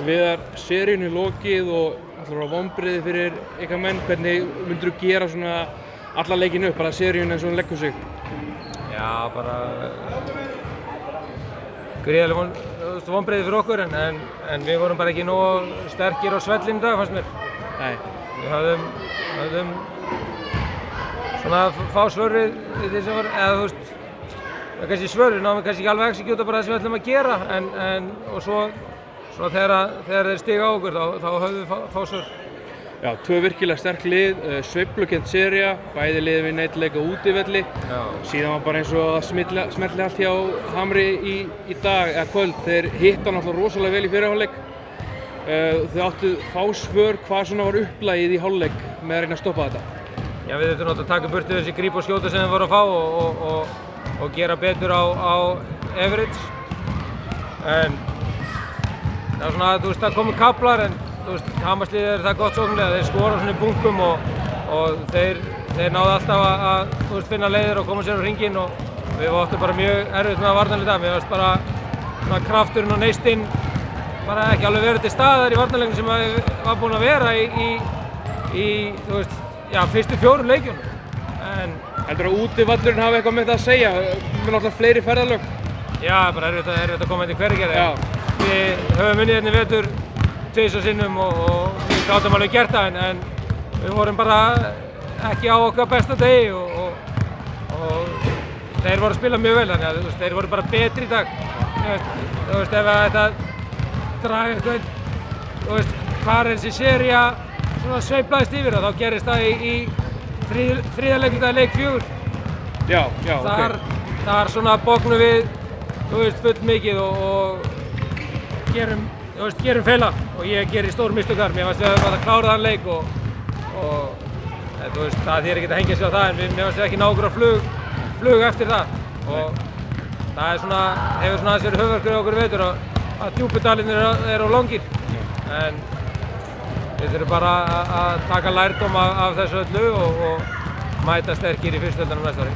Viðar, seríunni lokið og alltaf vonbrigði fyrir ykkar menn. Hvernig myndirðu gera svona alla leikinn upp, bara seríunni eins og hún leggur sig? Já, bara gríðarleg vonbrigði fyrir okkur en við vorum bara ekki nógu sterkir á svellinu í dag, fannst mér. Nei. Við höfðum svona fá svör við því sem var, eða þú veist, kannski svör, við náðum kannski ekki alveg að execúta bara það sem við ætlum að gera og svo þegar þeir stiga á okkur þá höfðum við fá svör. Já, tvö virkilega sterk lið, sveiflukennd sería, bæði liðið við neitleik á útivelli. Já. Síðan var bara eins og það smelli allt hjá Hamri í dag, eða kvöld. Þeir hitta náttúrulega rosalega vel í fyrri hálfleik. Þau áttu fá svör hvað svona var upplagið í hálfleik með að reyna að stoppa þetta. Já, við þurftum náttúrulega að taka burtu þessi gríp og skjóta sem þeir voru að fá og gera betur á average. En það er svona, þú veist, það komu kaflar en þú veist, Hamarsliðið er það gott sóknarlega, þeir skora svona í bunkum og þeir náðu alltaf að þú veist, finna leiðir og koma sér á hringinn og við áttum bara mjög erfitt með að varnarleika það. Mér fannst bara svona krafturinn og neistinn bara ekki alveg verið til staðar í varnarleiknum sem var búinn að vera í þú veist, já, fyrstu 4 leikjunum. Heldurðu að útivöllurinn hafi eitthvað með það að segja? Með náttúrulega fleiri ferðalög? Já, bara erfitt að koma inn í Hveragerði. Við höfum unnið hérna í vetur tvisvar sinnum og við gátum alveg gert það en við vorum bara ekki á okkar besta degi og þeir voru að spila mjög vel, þannig að þeir voru bara betri í dag. Þú veist, ef þetta draga eitthvað, þú veist, hvar þessi sería svona sveiflaðist yfir þá gerist það í þriðja leikluta leik 4. Já, ok. Þar svona bóknum við, þú veist, full mikið og gerum feila og ég gerir stór mistök þar. Mér fannst við að klára þann leik og þú veist, það þýðir ekki að hengja sig á það en mér fannst við ekki ná okkur að flug eftir það og það er svona, hefur svona aðeins verið höfverkur á okkur í vetur að djúpudalinir eru á langir en við þurfum bara að taka lærdóm af þessu öllu og mæta sterkir í fyrstu deildinni næsta ári.